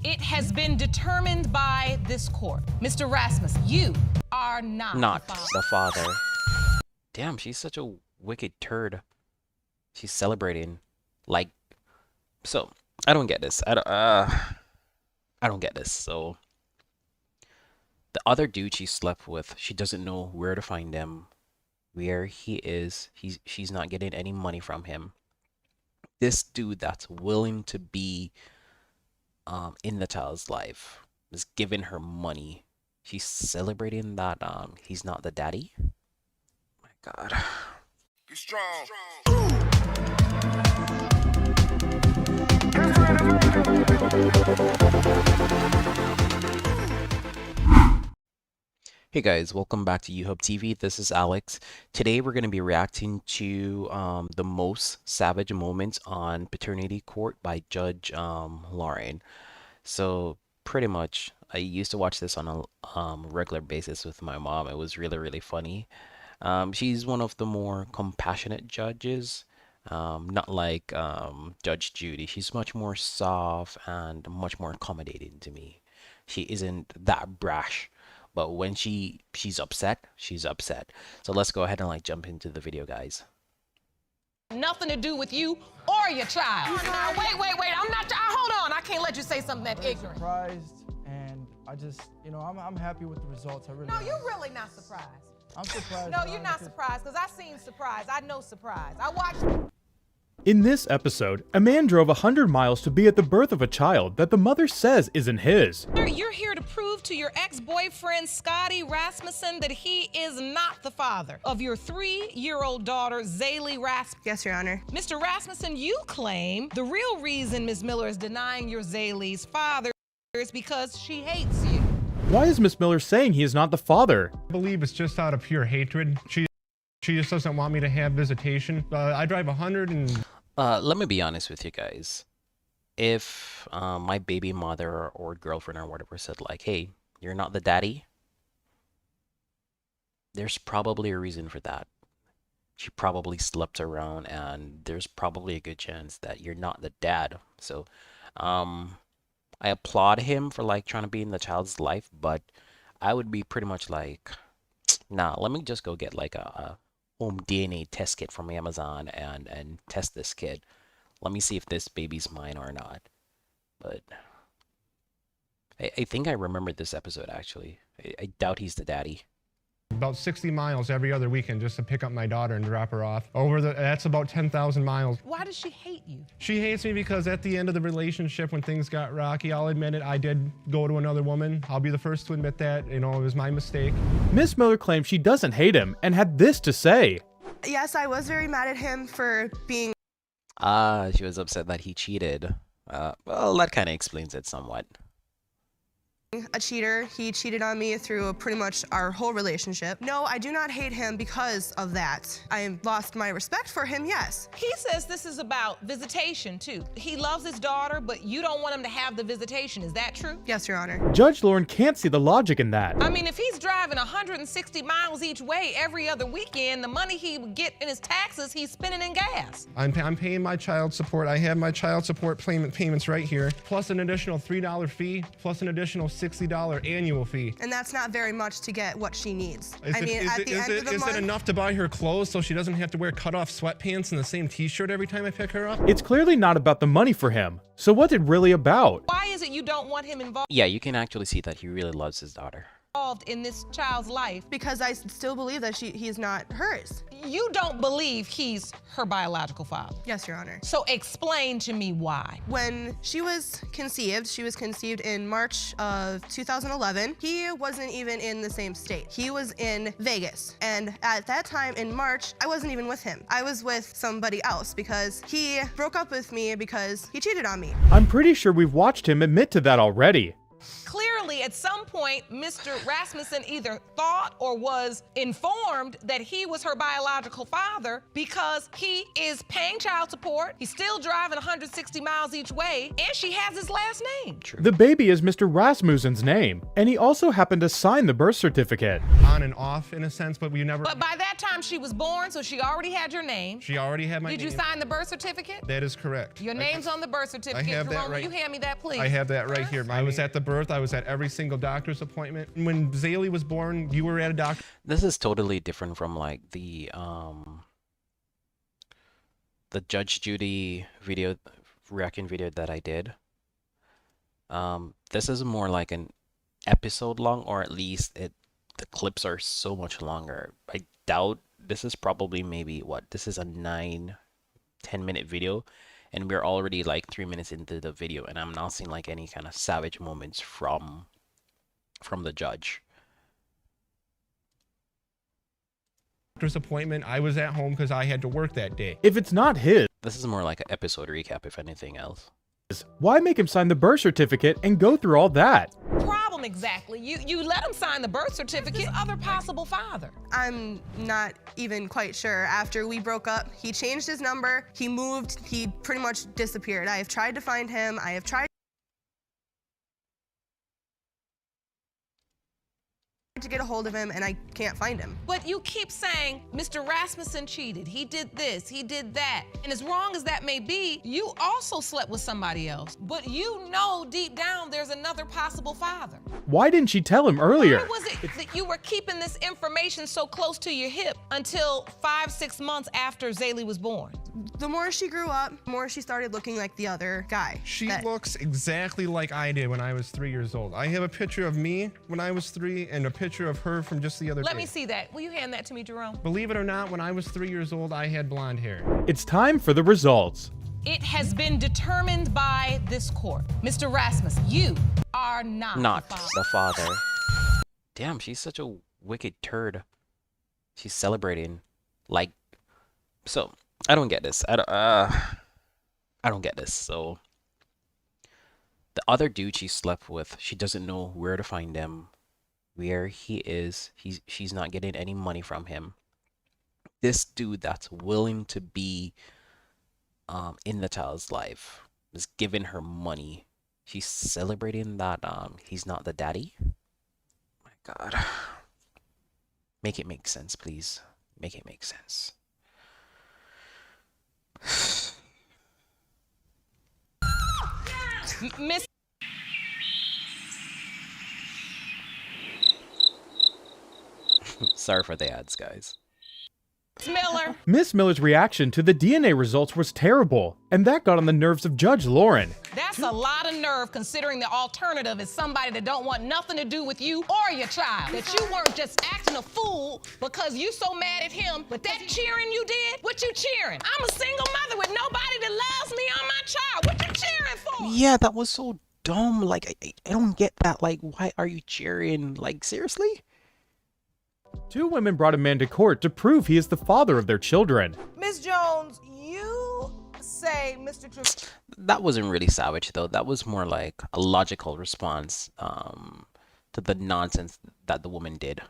It has been determined by this court. Mr. Rasmus, you are not the father. Damn, she's such a wicked turd. She's celebrating. Like, so, I don't get this. I don't get this. So, the other dude she slept with, she doesn't know where to find him, where he is. She's not getting any money from him. This dude that's willing to be in the child's life is giving her money. She's celebrating that he's not the daddy. My God. Be strong. Hey guys, welcome back to YouHubTV. This is Alex. Today we're going to be reacting to the most savage moments on Paternity Court by Judge Lauren. So pretty much, I used to watch this on a regular basis with my mom. It was really funny. She's one of the more compassionate judges, not like Judge Judy. She's much more soft and much more accommodating to me. She isn't that brash. But when she's upset, she's upset. So let's go ahead and jump into the video, guys. Nothing to do with you or your child. Now, wait. I'm not. Hold on. I can't let you say something that ignorant. Surprised, and I just, I'm happy with the results. I really. No, you're really not surprised. I'm surprised. No, you're not surprised because I seen surprise. I know surprise. I watched. In this episode, a man drove 100 miles to be at the birth of a child that the mother says isn't his. You're here to prove to your ex-boyfriend, Scotty Rasmussen, that he is not the father of your 3-year-old daughter, Zaylee Rasmussen. Yes, Your Honor. Mr. Rasmussen, you claim the real reason Ms. Miller is denying your Zaylee's father is because she hates you. Why is Miss Miller saying he is not the father? I believe it's just out of pure hatred. She just doesn't want me to have visitation. I drive 100 and... Let me be honest with you guys. If my baby mother or girlfriend or whatever said hey, you're not the daddy, there's probably a reason for that. She probably slept around and there's probably a good chance that you're not the dad. So, I applaud him for trying to be in the child's life, but I would be pretty much nah, let me just go get a home DNA test kit from Amazon and test this kid. Let me see if this baby's mine or not. But I think I remember this episode actually. I doubt he's the daddy. About 60 miles every other weekend just to pick up my daughter and drop her off. That's about 10,000 miles. Why does she hate you? She hates me because at the end of the relationship, when things got rocky, I'll admit it, I did go to another woman. I'll be the first to admit that. It was my mistake. Miss Miller claims she doesn't hate him and had this to say. Yes, I was very mad at him for being... She was upset that he cheated. Well, that kind of explains it somewhat. a cheater. He cheated on me through pretty much our whole relationship. No, I do not hate him because of that. I lost my respect for him, yes. He says this is about visitation, too. He loves his daughter, but you don't want him to have the visitation. Is that true? Yes, Your Honor. Judge Lauren can't see the logic in that. I mean, if he's driving 160 miles each way every other weekend, the money he would get in his taxes, he's spending in gas. I'm paying my child support. I have my child support payments right here, plus an additional $3 fee, plus an additional $60 annual fee. And that's not very much to get what she needs. Is it enough to buy her clothes so she doesn't have to wear cut-off sweatpants and the same t-shirt every time I pick her up? It's clearly not about the money for him. So what's it really about? Why is it you don't want him involved? Yeah, you can actually see that he really loves his daughter. In this child's life. Because I still believe that he's not hers. You don't believe he's her biological father? Yes, Your Honor. So explain to me why. When she was conceived in March of 2011. He wasn't even in the same state. He was in Vegas. And at that time in March, I wasn't even with him. I was with somebody else because he broke up with me because he cheated on me. I'm pretty sure we've watched him admit to that already. Clearly, at some point, Mr. Rasmussen either thought or was informed that he was her biological father because he is paying child support, he's still driving 160 miles each way, and she has his last name. True. The baby is Mr. Rasmussen's name, and he also happened to sign the birth certificate. On and off, in a sense, but we never... But by that that time she was born, so she already had your name. She already had my Did name. you sign the birth certificate? That is correct. Your name's on the birth certificate. have that Jerome, right- will you hand me that, please? I have that right here. I was at the birth. I was at every single doctor's appointment. When Zaylee was born, you were at a doctor. This is totally different from like the Judge Judy video reaction video that I did. This is more like an episode long, or at least the clips are so much longer. I doubt this is probably maybe what, this is a 9-10 minute video, and we're already like 3 minutes into the video, and I'm not seeing like any kind of savage moments from the judge. Doctor's appointment. I was at home because I had to work that day. If it's not his, This is more like an episode recap, if anything else. why make him sign the birth certificate and go through all that? Problem exactly. You let him sign the birth certificate. Other possible father. I'm not even quite sure. After we broke up, he changed his number, he moved, he pretty much disappeared. I have tried to find him, I have tried to get a hold of him, and I can't find him. But you keep saying, Mr. Rasmussen cheated, he did this, he did that. And as wrong as that may be, you also slept with somebody else. But you know deep down there's another possible father. Why didn't she tell him earlier? Why was it that you were keeping this information so close to your hip until 5-6 months after Zaylee was born? The more she grew up, the more she started looking like the other guy. She that- looks exactly like I did when I was 3 years old. I have a picture of me when I was 3 and a picture of her from just the other day. Let me see that. Will you hand that to me, Jerome? Believe it or not, when I was 3 years old, I had blonde hair. It's time for the results. It has been determined by this court. Mr. Rasmussen, you are not The father. Damn, she's such a wicked turd. She's celebrating. Like, so, I don't get this. I don't get this. So, the other dude she slept with, she doesn't know where to find him, where he is. She's not getting any money from him. This dude that's willing to be in the child's life is giving her money. She's celebrating that he's not the daddy. My God. Make it make sense, please. Make it make sense. Miss Sorry for the ads, guys. Miller, Miss Miller's reaction to the DNA results was terrible, and that got on the nerves of Judge Lauren. that's a lot of nerve considering the alternative is somebody that don't want nothing to do with you or your child. That you weren't just acting a fool because you so mad at him, but that cheering you did, what you cheering? I'm a single mother with nobody that loves me or my child. What you cheering for? Yeah, that was so dumb. Like, I don't get that. Like, why are you cheering? Like, seriously? 2 women brought a man to court to prove he is the father of their children. Miss Jones, you say Mr. That wasn't really savage, though. That was more like a logical response to the nonsense that the woman did.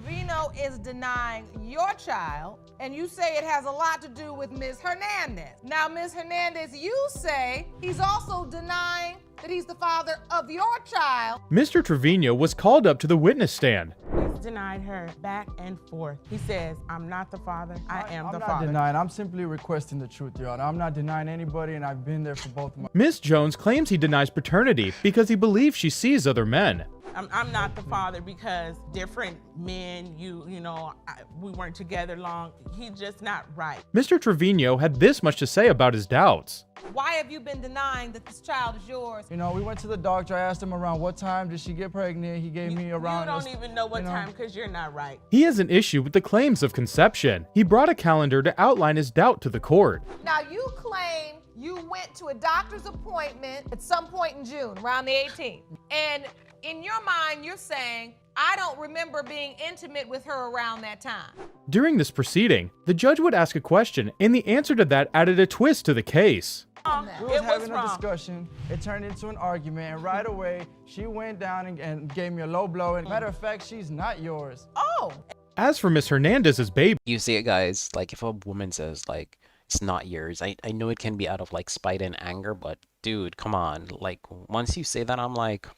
Trevino is denying your child, and you say it has a lot to do with Ms. Hernandez. Now, Ms. Hernandez, you say he's also denying that he's the father of your child. Mr. Trevino was called up to the witness stand. He's denied her back and forth. He says, I'm not the father, I am the I'm not father. denying. I'm simply requesting the truth, Your Honor. I'm not denying anybody, and I've been there for both of my. Miss Jones claims he denies paternity because he believes she sees other men. I'm not the father because different men, we weren't together long. He's just not right. Mr. Trevino had this much to say about his doubts. Why have you been denying that this child is yours? You know, we went to the doctor. I asked him around what time did she get pregnant. He gave me around. You don't even know what you know. time because you're not right. He has an issue with the claims of conception. He brought a calendar to outline his doubt to the court. Now, you claim you went to a doctor's appointment at some point in June, around the 18th. And in your mind, you're saying, I don't remember being intimate with her around that time. During this proceeding, the judge would ask a question, and the answer to that added a twist to the case. We was It was having a wrong. discussion. It turned into an argument, and right away, she went down and gave me a low blow. And matter of fact, she's not yours. Oh, As for Miss Hernandez's baby, You see it, guys? Like, if a woman says, like, it's not yours, I know it can be out of, like, spite and anger, but, dude, come on. Like, once you say that, I'm like,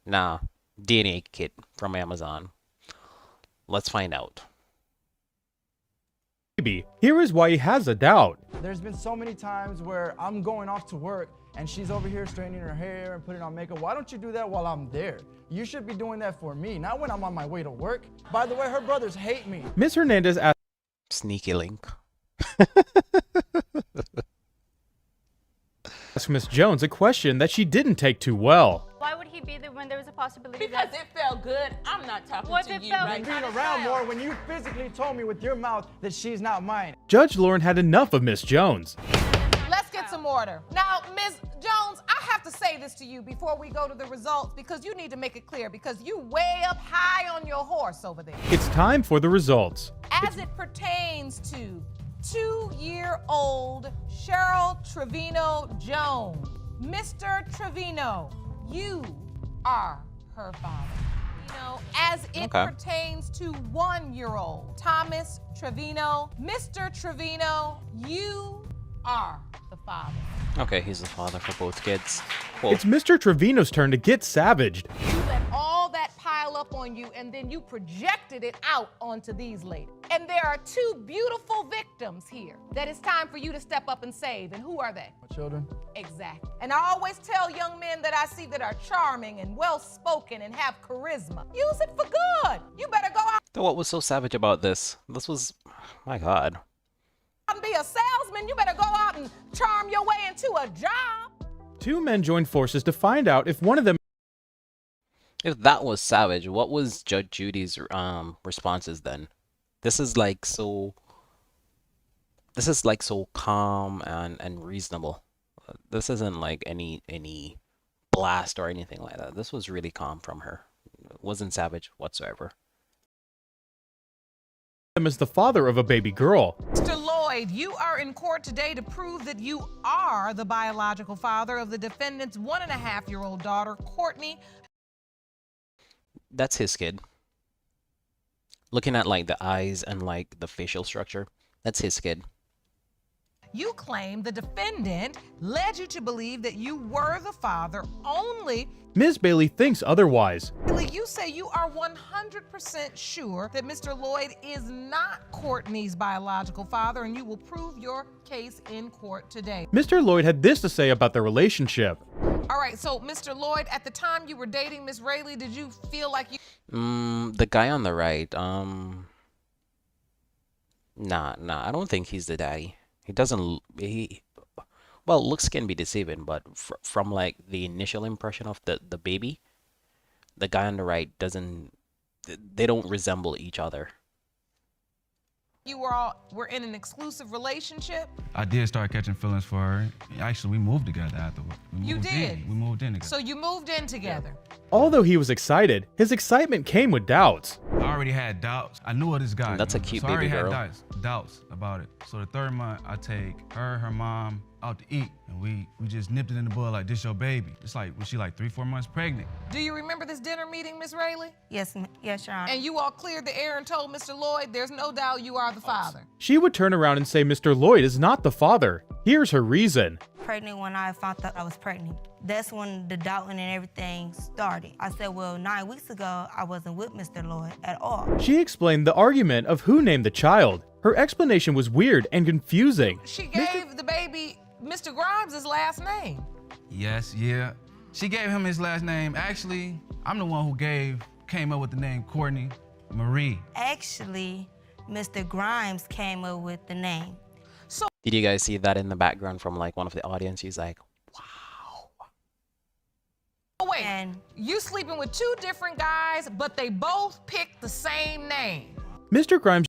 nah, DNA kit from Amazon. Let's find out. baby. Here is why he has a doubt. There's been so many times where I'm going off to work and she's over here straightening her hair and putting on makeup. Why don't you do that while I'm there? You should be doing that for me, not when I'm on my way to work. By the way, her brothers hate me. Ms. Hernandez asked Sneaky link. Ms. Jones a question that she didn't take too well. Why would he be there when there was a possibility Because that... it felt good. I'm not talking What to if it you felt right Being now. around more when you physically told me with your mouth that she's not mine. Judge Lauren had enough of Ms. Jones. Let's get some order. Now, Ms. Jones, I have to say this to you before we go to the results because you need to make it clear because you way up high on your horse over there. It's time for the results. As it pertains to 2-year-old Cheryl Trevino Jones, Mr. Trevino, you are her father. You know, as it Okay. pertains to 1-year-old Thomas Trevino, Mr. Trevino, you are the father. Okay, he's the father for both kids. Cool. It's Mr. Trevino's turn to get savaged. You let all that pile up on you and then you projected it out onto these ladies. And there are 2 beautiful victims here that it's time for you to step up and save. And who are they? My children. Exactly. And I always tell young men that I see that are charming and well-spoken and have charisma, use it for good. You better go out So what was so savage about this? This was, my God. and be a salesman. You better go out and charm your way into a job. 2 men joined forces to find out if one of them If that was savage, what was Judge Judy's responses then? This is like so calm and reasonable. This isn't like any blast or anything like that. This was really calm from her. It wasn't savage whatsoever. is the father of a baby girl. Mr. Lloyd, you are in court today to prove that you are the biological father of the defendant's 1.5-year-old daughter, Courtney. That's his kid. Looking at like the eyes and like the facial structure, that's his kid. You claim the defendant led you to believe that you were the father only. Ms. Bailey thinks otherwise. You say you are 100% sure that Mr. Lloyd is not Courtney's biological father, and you will prove your case in court today. Mr. Lloyd had this to say about their relationship. All right, so Mr. Lloyd, at the time you were dating Miss Rayleigh, did you feel like you... The guy on the right, nah, I don't think he's the daddy. He doesn't, well, looks can be deceiving, but from like the initial impression of the baby, the guy on the right they don't resemble each other. You were in an exclusive relationship? I did start catching feelings for her. Actually, we moved together afterward. You did? We moved in together. So you moved in together? Although he was excited, his excitement came with doubts. I already had doubts. I knew of this guy. That's a cute so I already baby girl. had doubts about it. So the third month, I take her mom out to eat, and we just nipped it in the bud like, this your baby. It's like, was she like 3-4 months pregnant? Do you remember this dinner meeting, Miss Rayleigh? Yes, Your Honor. And you all cleared the air and told Mr. Lloyd there's no doubt you are the father. She would turn around and say Mr. Lloyd is not the father. Here's her reason. Pregnant when I found out I was pregnant. That's when the doubting and everything started. I said, well, 9 weeks ago, I wasn't with Mr. Lloyd at all. She explained the argument of who named the child. Her explanation was weird and confusing. She gave the baby Mr. Grimes' last name. Yes, yeah. She gave him his last name. Actually, I'm the one who came up with the name Courtney Marie. Actually, Mr. Grimes came up with the name. Did you guys see that in the background from like one of the audience? He's like, wow. Oh, wait, And you sleeping with 2 different guys, but they both picked the same name. Mr. Grimes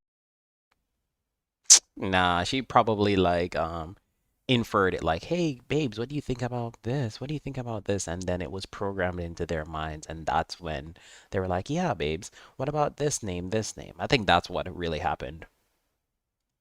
Nah, she probably like inferred it like, hey babes, what do you think about this? What do you think about this? And then it was programmed into their minds, and that's when they were like, yeah, babes, what about this name, this name? I think that's what really happened.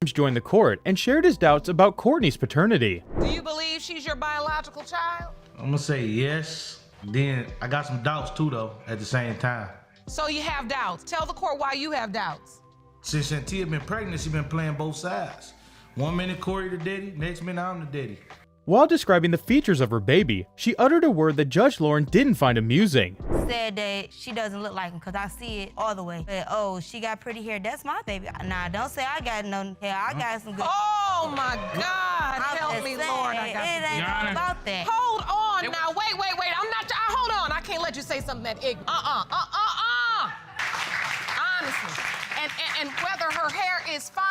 joined the court and shared his doubts about Courtney's paternity. Do you believe she's your biological child? I'm gonna say yes. Then I got some doubts too, though, at the same time. So you have doubts. Tell the court why you have doubts. Since Shantia been pregnant, she been playing both sides. 1 minute Corey the daddy, next minute I'm the daddy. While describing the features of her baby, she uttered a word that Judge Lauren didn't find amusing. said that she doesn't look like him because I see it all the way. But, oh, she got pretty hair. That's my baby. Nah, don't say I got no hair. I got some good. Oh my God! Help me, saying, Lord! I got it to ain't all about that. Hold on now. Wait. I'm not. Hold on. I can't let you say something that ignorant. Honestly, and whether her hair is fine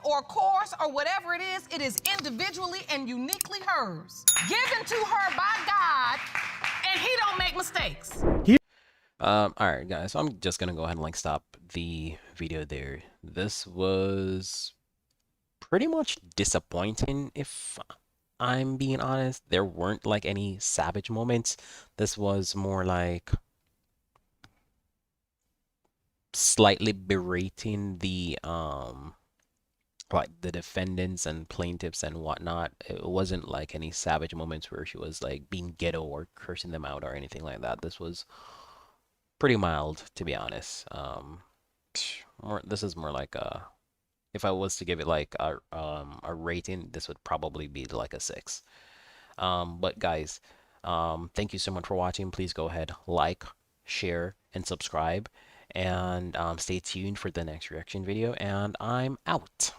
or coarse or whatever it is individually and uniquely hers, given to her by God, and He don't make mistakes. All right, guys. So I'm just gonna go ahead and like stop the video there. This was pretty much disappointing, if I'm being honest. There weren't like any savage moments. This was more like slightly berating the like the defendants and plaintiffs and whatnot. It wasn't like any savage moments where she was like being ghetto or cursing them out or anything like that. This was pretty mild, to be honest. This is more like if I was to give it like a rating, this would probably be like a 6. But guys, thank you so much for watching. Please go ahead, like, share, and subscribe, and stay tuned for the next reaction video. And I'm out.